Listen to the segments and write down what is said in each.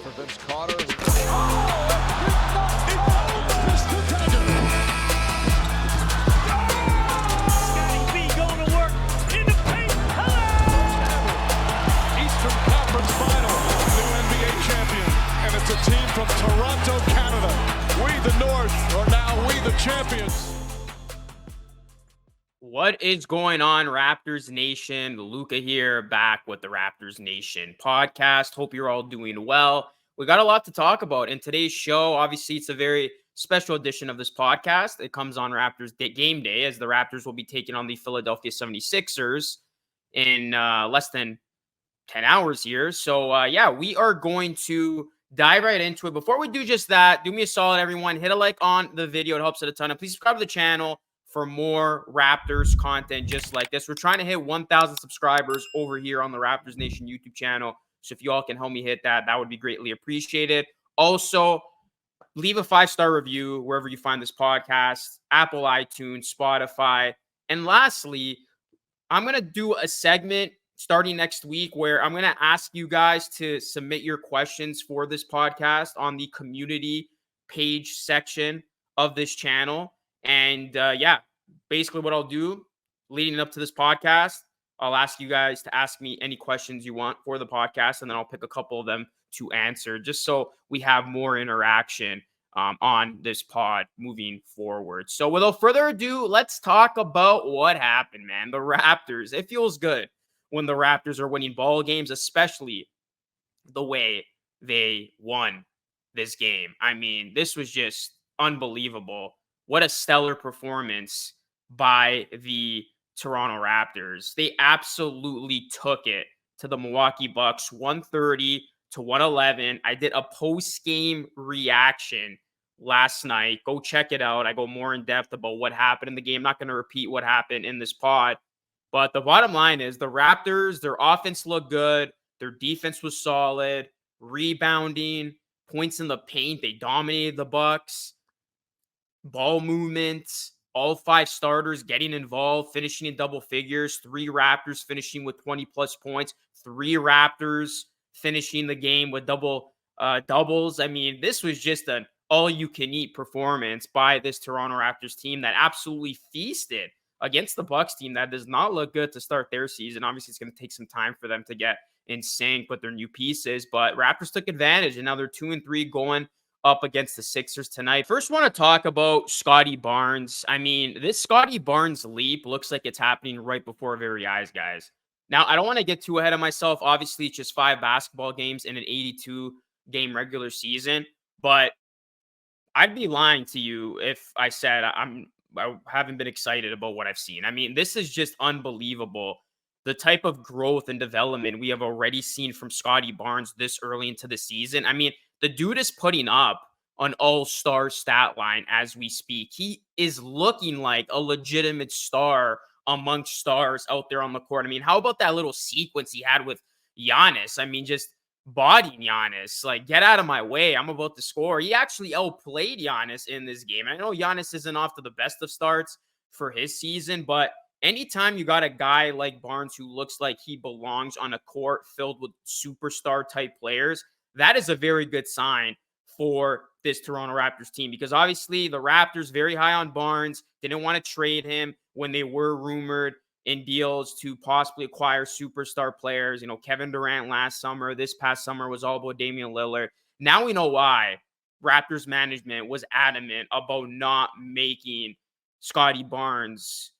for Vince Carter. Scottie B going to work in the paint. Hello! Eastern Conference Final, new NBA champion, and it's a team from Toronto, Canada. We, the North, are now we, the champions. What is going on, Raptors Nation? Luca here, back with the Raptors Nation podcast. Hope you're all doing well. We got a lot to talk about in today's show. Obviously, it's a very special edition of this podcast. It comes on Raptors game day, as the Raptors will be taking on the Philadelphia 76ers in less than 10 hours here. So, we are going to dive right into it. Before we do just that, do me a solid, everyone. Hit a like on the video. It helps out a ton. And please subscribe to the channel for more Raptors content just like this. We're trying to hit 1,000 subscribers over here on the Raptors Nation YouTube channel. So if you all can help me hit that, that would be greatly appreciated. Also, leave a 5-star review wherever you find this podcast, Apple, iTunes, Spotify. And lastly, I'm going to do a segment starting next week where I'm going to ask you guys to submit your questions for this podcast on the community page section of this channel. And basically what I'll do leading up to this podcast, I'll ask you guys to ask me any questions you want for the podcast, and then I'll pick a couple of them to answer just so we have more interaction on this pod moving forward. So without further ado, let's talk about what happened, man. The Raptors. It feels good when the Raptors are winning ball games, especially the way they won this game. I mean, this was just unbelievable. What a stellar performance by the Toronto Raptors. They absolutely took it to the Milwaukee Bucks, 130-111. I did a post-game reaction last night. Go check it out. I go more in depth about what happened in the game. I'm not going to repeat what happened in this pod. But the bottom line is the Raptors, their offense looked good. Their defense was solid. Rebounding, points in the paint. They dominated the Bucks. Ball movements, all 5 starters getting involved, finishing in double figures, 3 Raptors finishing with 20-plus points, 3 Raptors finishing the game with doubles. I mean, this was just an all-you-can-eat performance by this Toronto Raptors team that absolutely feasted against the Bucks team that does not look good to start their season. Obviously, it's going to take some time for them to get in sync with their new pieces, but Raptors took advantage, and now they're 2-3 going up against the Sixers tonight. First, want to talk about Scotty Barnes. I mean, this Scotty Barnes leap looks like it's happening right before our very eyes, guys. Now, I don't want to get too ahead of myself. Obviously, it's just 5 basketball games in an 82-game regular season, but I'd be lying to you if I said I haven't been excited about what I've seen. I mean, this is just unbelievable. The type of growth and development we have already seen from Scotty Barnes this early into the season. I mean, the dude is putting up an all-star stat line as we speak. He is looking like a legitimate star amongst stars out there on the court. I mean, how about that little sequence he had with Giannis? I mean, just bodying Giannis. Like, get out of my way. I'm about to score. He actually outplayed Giannis in this game. I know Giannis isn't off to the best of starts for his season, but anytime you got a guy like Barnes who looks like he belongs on a court filled with superstar-type players, that is a very good sign for this Toronto Raptors team, because obviously the Raptors very high on Barnes, didn't want to trade him when they were rumored in deals to possibly acquire superstar players. You know, Kevin Durant last summer, this past summer was all about Damian Lillard. Now we know why Raptors management was adamant about not making Scottie Barnes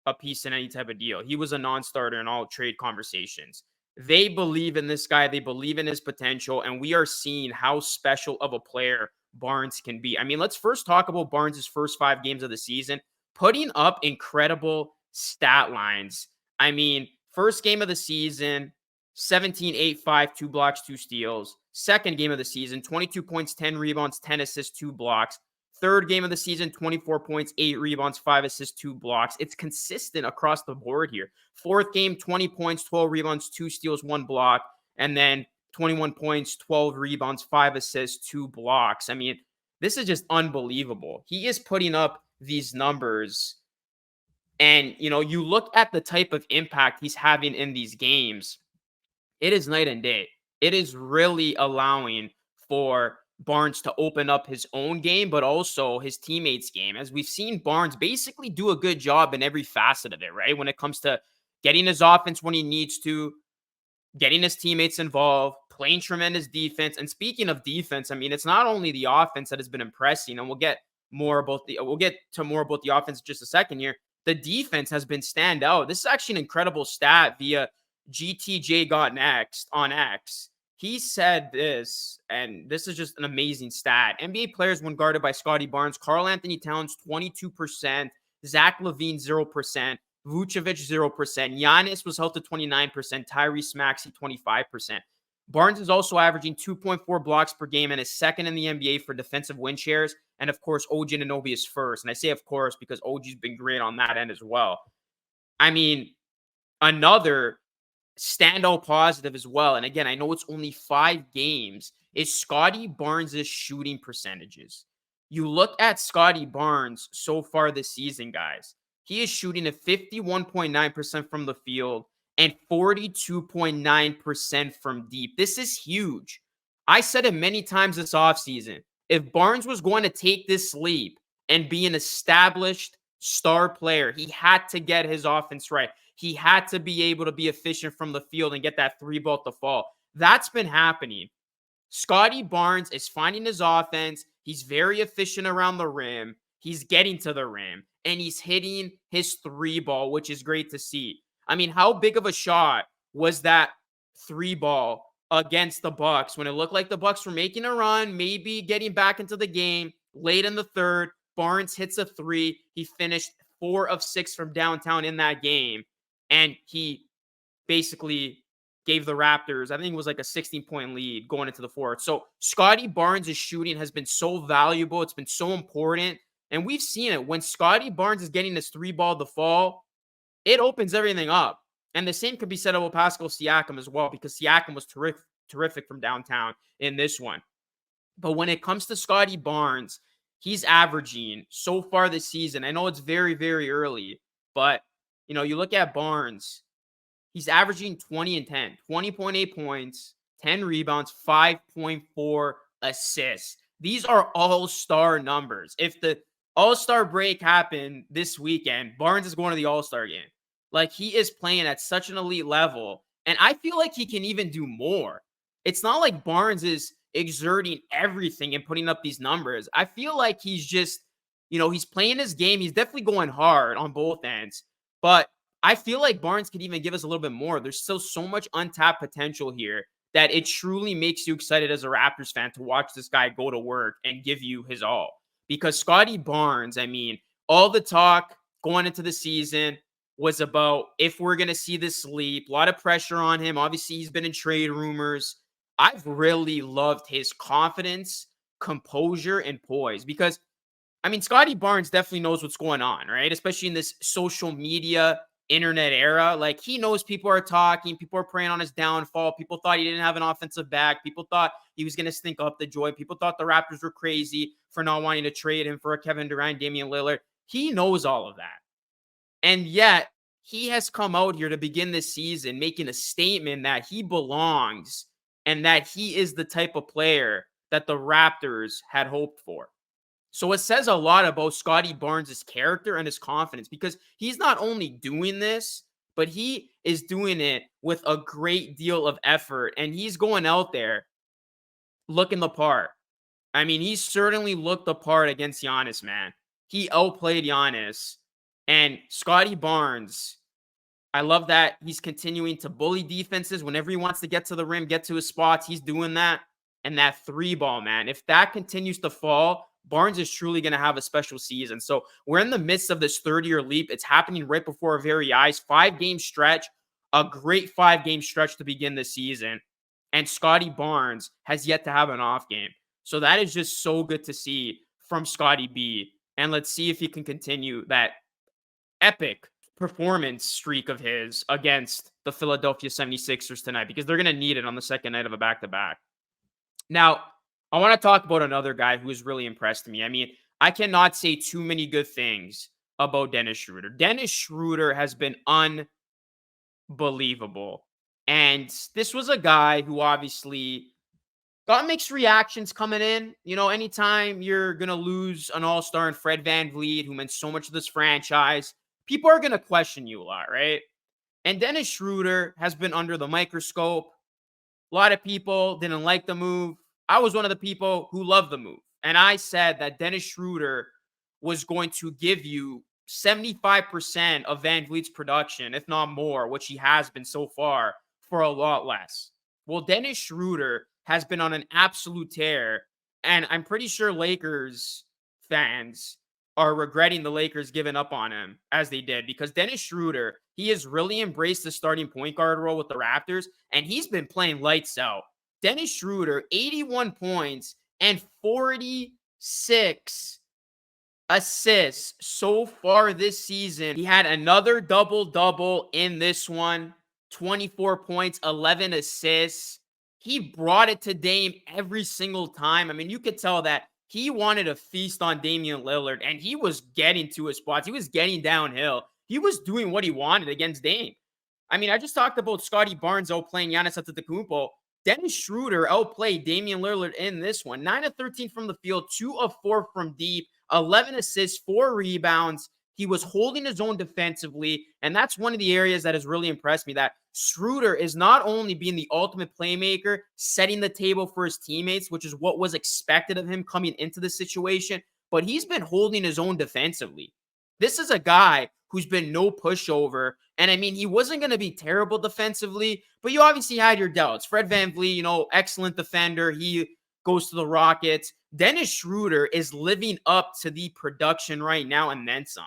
a piece in any type of deal. He was a non-starter in all trade conversations. They believe in this guy. They believe in his potential, and we are seeing how special of a player Barnes can be. I mean, let's first talk about Barnes' first 5 games of the season, putting up incredible stat lines. I mean, first game of the season, 17, 8, 5, 2 blocks, 2 steals. Second game of the season, 22 points, 10 rebounds, 10 assists, 2 blocks. Third game of the season, 24 points, 8 rebounds, 5 assists, 2 blocks. It's consistent across the board here. Fourth game, 20 points, 12 rebounds, 2 steals, 1 block. And then 21 points, 12 rebounds, 5 assists, 2 blocks. I mean, this is just unbelievable. He is putting up these numbers. And, you know, you look at the type of impact he's having in these games, it is night and day. It is really allowing for Barnes to open up his own game, but also his teammates' game. As we've seen Barnes basically do a good job in every facet of it, right? When it comes to getting his offense when he needs to, getting his teammates involved, playing tremendous defense. And speaking of defense, I mean, it's not only the offense that has been impressing, and we'll get to more about the offense in just a second here. The defense has been standout. This is actually an incredible stat via GTJ got next on X. He said this, and this is just an amazing stat. NBA players when guarded by Scottie Barnes, Karl Anthony Towns 22%, Zach LaVine 0%, Vucevic 0%, Giannis was held to 29%, Tyrese Maxey 25%. Barnes is also averaging 2.4 blocks per game and is second in the NBA for defensive win shares. And of course, OG Anunoby is first. And I say of course because OG's been great on that end as well. I mean, another standout positive as well, and again, I know it's only 5 games, is Scottie Barnes' shooting percentages. You look at Scottie Barnes so far this season, guys. He is shooting at 51.9% from the field and 42.9% from deep. This is huge. I said it many times this offseason. If Barnes was going to take this leap and be an established star player, he had to get his offense right. He had to be able to be efficient from the field and get that 3 ball to fall. That's been happening. Scottie Barnes is finding his offense. He's very efficient around the rim. He's getting to the rim, and he's hitting his 3 ball, which is great to see. I mean, how big of a shot was that 3 ball against the Bucks when it looked like the Bucks were making a run, maybe getting back into the game late in the third? Barnes hits a 3. He finished 4 of 6 from downtown in that game. And he basically gave the Raptors, I think it was like a 16-point lead going into the fourth. So Scottie Barnes' shooting has been so valuable. It's been so important. And we've seen it. When Scottie Barnes is getting this 3 ball to fall, it opens everything up. And the same could be said about Pascal Siakam as well, because Siakam was terrific from downtown in this one. But when it comes to Scottie Barnes, he's averaging so far this season. I know it's very, very early, but you know, you look at Barnes, he's averaging 20 and 10, 20.8 points, 10 rebounds, 5.4 assists. These are all-star numbers. If the all-star break happened this weekend, Barnes is going to the all-star game. Like, he is playing at such an elite level, and I feel like he can even do more. It's not like Barnes is exerting everything and putting up these numbers. I feel like he's just, you know, he's playing his game. He's definitely going hard on both ends. But I feel like Barnes could even give us a little bit more. There's still so much untapped potential here that it truly makes you excited as a Raptors fan to watch this guy go to work and give you his all. Because Scottie Barnes, I mean, all the talk going into the season was about if we're going to see this leap. A lot of pressure on him. Obviously, he's been in trade rumors. I've really loved his confidence, composure, and poise because I mean, Scottie Barnes definitely knows what's going on, right? Especially in this social media, internet era. Like, he knows people are talking. People are preying on his downfall. People thought he didn't have an offensive back. People thought he was going to stink up the joint. People thought the Raptors were crazy for not wanting to trade him for a Kevin Durant, Damian Lillard. He knows all of that. And yet, he has come out here to begin this season making a statement that he belongs and that he is the type of player that the Raptors had hoped for. So it says a lot about Scottie Barnes' character and his confidence because he's not only doing this, but he is doing it with a great deal of effort. And he's going out there looking the part. I mean, he certainly looked the part against Giannis, man. He outplayed Giannis. And Scottie Barnes, I love that he's continuing to bully defenses. Whenever he wants to get to the rim, get to his spots, he's doing that. And that 3 ball, man, if that continues to fall, Barnes is truly going to have a special season. So we're in the midst of this 30-year leap. It's happening right before our very eyes. 5-game stretch, a great 5-game stretch to begin the season. And Scottie Barnes has yet to have an off game. So that is just so good to see from Scottie B. And let's see if he can continue that epic performance streak of his against the Philadelphia 76ers tonight because they're going to need it on the second night of a back-to-back. Now, I want to talk about another guy who has really impressed me. I mean, I cannot say too many good things about Dennis Schroder. Dennis Schroder has been unbelievable. And this was a guy who obviously got mixed reactions coming in. Anytime you're going to lose an all-star in Fred VanVleet, who meant so much to this franchise, people are going to question you a lot, right? And Dennis Schroder has been under the microscope. A lot of people didn't like the move. I was one of the people who loved the move. And I said that Dennis Schroder was going to give you 75% of VanVleet's production, if not more, which he has been so far, for a lot less. Well, Dennis Schroder has been on an absolute tear, and I'm pretty sure Lakers fans are regretting the Lakers giving up on him as they did, because Dennis Schroder, he has really embraced the starting point guard role with the Raptors, and he's been playing lights out. Dennis Schroder, 81 points and 46 assists so far this season. He had another double-double in this one, 24 points, 11 assists. He brought it to Dame every single time. I mean, you could tell that he wanted to feast on Damian Lillard, and he was getting to his spots. He was getting downhill. He was doing what he wanted against Dame. I mean, I just talked about Scottie Barnes outplaying Giannis Antetokounmpo. Dennis Schroder outplayed Damian Lillard in this one. 9 of 13 from the field, 2 of 4 from deep, 11 assists, 4 rebounds. He was holding his own defensively, and that's one of the areas that has really impressed me, that Schroder is not only being the ultimate playmaker, setting the table for his teammates, which is what was expected of him coming into the situation, but he's been holding his own defensively. This is a guy who's been no pushover, and I mean, he wasn't going to be terrible defensively, but you obviously had your doubts. Fred VanVleet, excellent defender. He goes to the Rockets. Dennis Schroder is living up to the production right now and then some.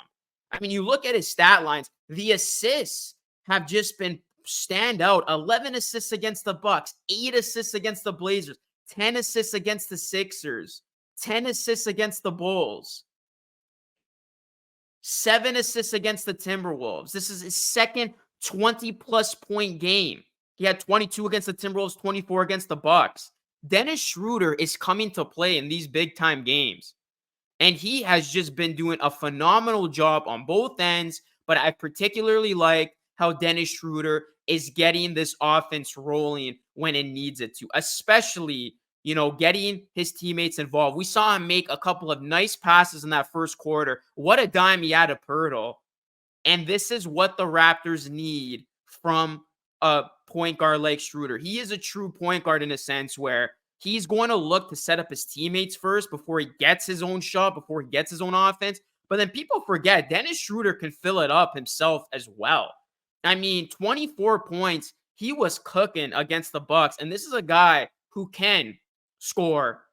I mean, you look at his stat lines, the assists have just been stand out. 11 assists against the Bucks, 8 assists against the Blazers, 10 assists against the Sixers, 10 assists against the Bulls, 7 assists against the Timberwolves. This is his second 20-plus point game. He had 22 against the Timberwolves, 24 against the Bucks. Dennis Schroder is coming to play in these big-time games. And he has just been doing a phenomenal job on both ends, but I particularly like how Dennis Schroder is getting this offense rolling when it needs it to, especially, getting his teammates involved. We saw him make a couple of nice passes in that first quarter. What a dime he had to Pirtle. And this is what the Raptors need from a point guard like Schroder. He is a true point guard in a sense where he's going to look to set up his teammates first before he gets his own shot, before he gets his own offense. But then people forget Dennis Schroder can fill it up himself as well. I mean, 24 points. He was cooking against the Bucks. And this is a guy who can score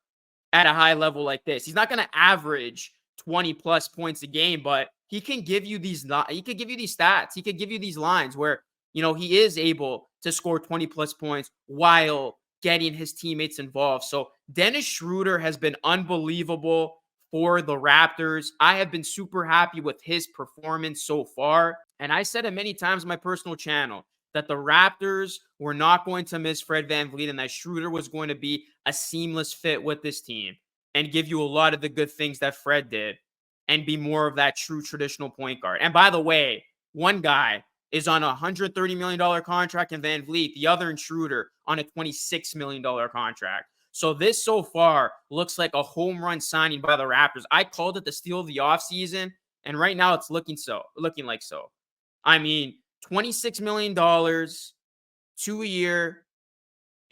at a high level like this. He's not going to average 20 plus points a game, but he can give you these stats. He could give you these lines where, he is able to score 20 plus points while getting his teammates involved. So Dennis Schroder has been unbelievable for the Raptors. I have been super happy with his performance so far. And I said it many times on my personal channel that the Raptors were not going to miss Fred VanVleet and that Schroder was going to be a seamless fit with this team and give you a lot of the good things that Fred did and be more of that true traditional point guard. And by the way, one guy is on a $130 million contract in VanVleet, the other in Schroder on a $26 million contract. So this so far looks like a home run signing by the Raptors. I called it the steal of the offseason, and right now it's looking like so. I mean, $26 million, 2 a year,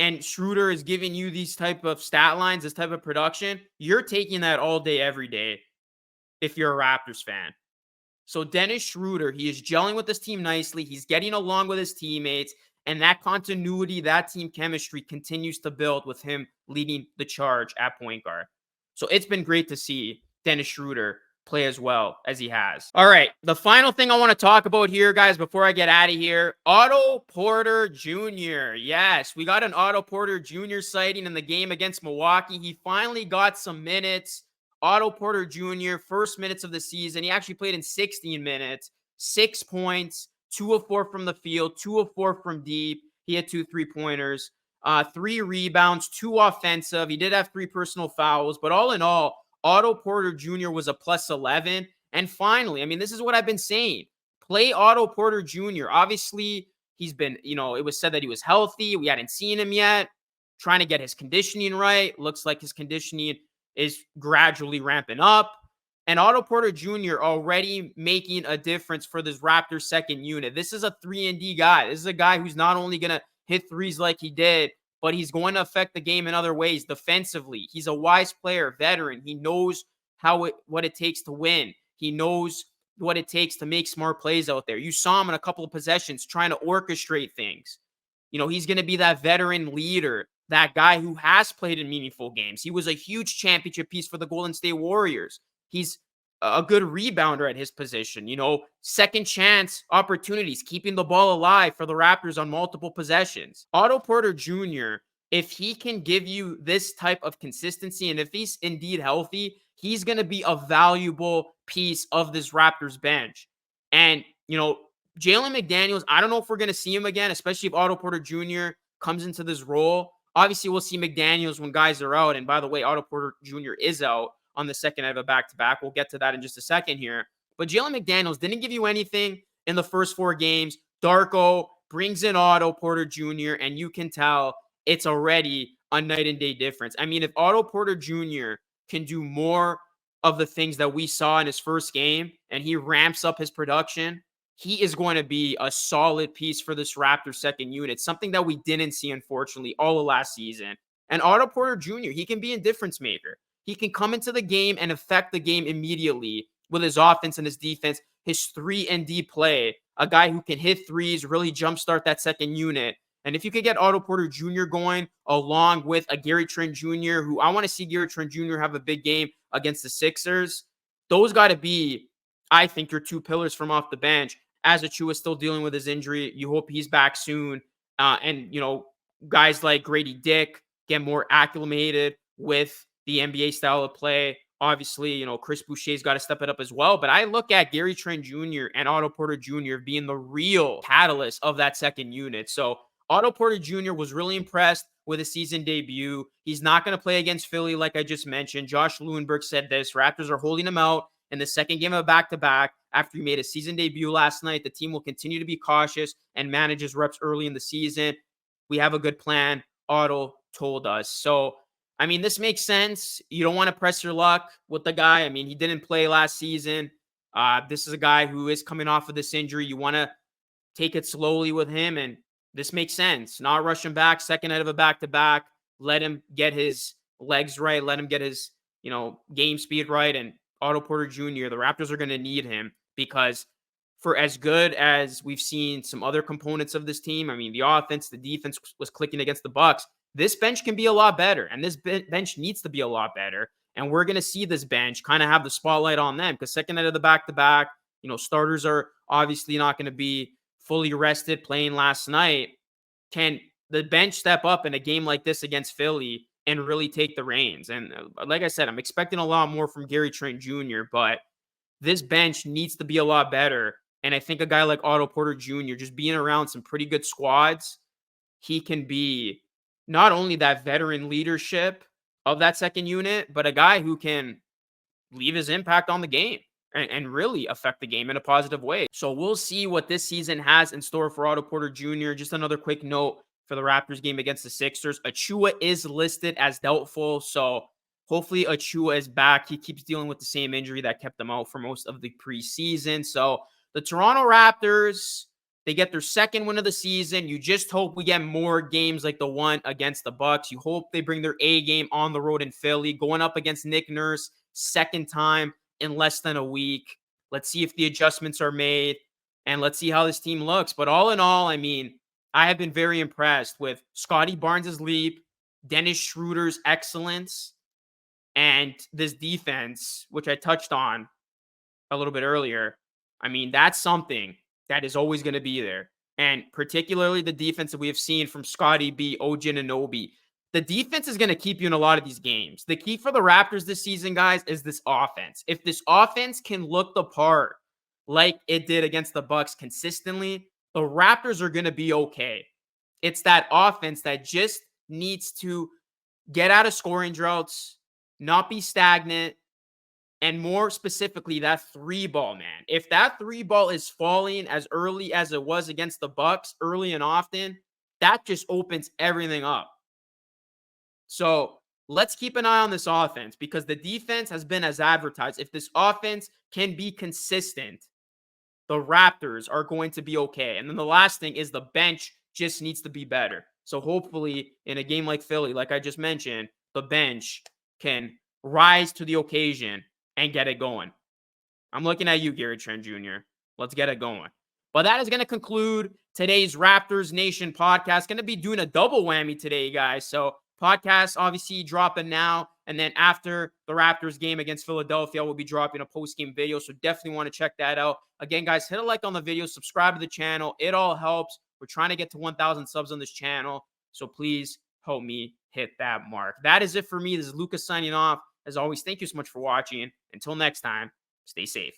and Schroder is giving you these type of stat lines, this type of production. You're taking that all day, every day if you're a Raptors fan. So Dennis Schroder, he is gelling with this team nicely. He's getting along with his teammates, and that continuity, that team chemistry continues to build with him leading the charge at point guard. So it's been great to see Dennis Schroder play as well as he has. All right, the final thing I want to talk about here, guys, before I get out of here, Otto Porter Jr. Yes, we got an Otto Porter Jr. sighting in the game against Milwaukee. He finally got some minutes. Otto Porter Jr., first minutes of the season. He actually played in 16 minutes, 6 points, 2 of 4 from the field, 2 of 4 from deep. He had 2 3-pointers, 3 rebounds, 2 offensive. He did have 3 personal fouls, but all in all, Otto Porter Jr. was a plus 11. And finally, I mean, this is what I've been saying. Play Otto Porter Jr. Obviously, he's been, it was said that he was healthy. We hadn't seen him yet. trying to get his conditioning right. Looks like his conditioning is gradually ramping up. And Otto Porter Jr. already making a difference for this Raptors second unit. This is a 3-and-D guy. This is a guy who's not only going to hit threes like he did, but he's going to affect the game in other ways defensively. He's a wise player, veteran. He knows what it takes to win. He knows what it takes to make smart plays out there. You saw him in a couple of possessions trying to orchestrate things. He's going to be that veteran leader, that guy who has played in meaningful games. He was a huge championship piece for the Golden State Warriors. He's a good rebounder at his position, second chance opportunities, keeping the ball alive for the Raptors on multiple possessions. Otto Porter Jr., if he can give you this type of consistency, and if he's indeed healthy, he's going to be a valuable piece of this Raptors bench. And, Jalen McDaniels, I don't know if we're going to see him again, especially if Otto Porter Jr. comes into this role. Obviously, we'll see McDaniels when guys are out. And by the way, Otto Porter Jr. is out on the second night of a back-to-back. We'll get to that in just a second here. But Jalen McDaniels didn't give you anything in the first 4 games. Darko brings in Otto Porter Jr., and you can tell it's already a night and day difference. I mean, if Otto Porter Jr. can do more of the things that we saw in his first game and he ramps up his production, he is going to be a solid piece for this Raptors second unit, something that we didn't see, unfortunately, all of last season. And Otto Porter Jr., he can be a difference maker. He can come into the game and affect the game immediately with his offense and his defense, his 3-and-D play, a guy who can hit threes, really jumpstart that second unit. And if you could get Otto Porter Jr. going along with a Gary Trent Jr., who I want to see Gary Trent Jr. have a big game against the Sixers, those got to be, I think, your 2 pillars from off the bench. As Achua is still dealing with his injury, you hope he's back soon. And guys like Grady Dick get more acclimated with the NBA style of play. Obviously, Chris Boucher's got to step it up as well. But I look at Gary Trent Jr. and Otto Porter Jr. being the real catalyst of that second unit. So Otto Porter Jr. was really impressed with his season debut. He's not going to play against Philly, like I just mentioned. Josh Lewenberg said this. Raptors are holding him out in the second game of a back-to-back. After he made a season debut last night, the team will continue to be cautious and manage his reps early in the season. We have a good plan, Otto told us. So, I mean, this makes sense. You don't want to press your luck with the guy. I mean, he didn't play last season. This is a guy who is coming off of this injury. You want to take it slowly with him, and this makes sense. Not rush him back, second night of a back-to-back. Let him get his legs right. Let him get his, game speed right. And Otto Porter Jr., the Raptors are going to need him because for as good as we've seen some other components of this team, I mean, the offense, the defense was clicking against the Bucks. This bench can be a lot better, and this bench needs to be a lot better. And we're going to see this bench kind of have the spotlight on them because second night of the back-to-back, starters are obviously not going to be fully rested playing last night. Can the bench step up in a game like this against Philly and really take the reins? And like I said, I'm expecting a lot more from Gary Trent Jr., but this bench needs to be a lot better. And I think a guy like Otto Porter Jr., just being around some pretty good squads, he can be not only that veteran leadership of that second unit, but a guy who can leave his impact on the game and really affect the game in a positive way. So we'll see what this season has in store for Otto Porter Jr. Just another quick note for the Raptors game against the Sixers. Achua is listed as doubtful, so hopefully Achua is back. He keeps dealing with the same injury that kept him out for most of the preseason. So the Toronto Raptors, they get their second win of the season. You just hope we get more games like the one against the Bucks. You hope they bring their A game on the road in Philly, going up against Nick Nurse, second time in less than a week. Let's see if the adjustments are made, and let's see how this team looks. But all in all, I mean, I have been very impressed with Scottie Barnes' leap, Dennis Schroeder's excellence, and this defense, which I touched on a little bit earlier. I mean, that's something that is always going to be there. And particularly the defense that we have seen from Scotty B, OG Anunoby. The defense is going to keep you in a lot of these games. The key for the Raptors this season, guys, is this offense. If this offense can look the part like it did against the Bucks consistently, the Raptors are going to be okay. It's that offense that just needs to get out of scoring droughts, not be stagnant, and more specifically, that 3-ball, man. If that 3-ball is falling as early as it was against the Bucks, early and often, that just opens everything up. So let's keep an eye on this offense because the defense has been as advertised. If this offense can be consistent, the Raptors are going to be okay. And then the last thing is the bench just needs to be better. So hopefully in a game like Philly, like I just mentioned, the bench can rise to the occasion and get it going. I'm looking at you, Gary Trent Jr. Let's get it going. But that is going to conclude today's Raptors Nation podcast. Going to be doing a double whammy today, guys. So podcast obviously dropping now. And then after the Raptors game against Philadelphia, we'll be dropping a post-game video. So definitely want to check that out. Again, guys, hit a like on the video. Subscribe to the channel. It all helps. We're trying to get to 1,000 subs on this channel. So please help me hit that mark. That is it for me. This is Lucas signing off. As always, thank you so much for watching. Until next time, stay safe.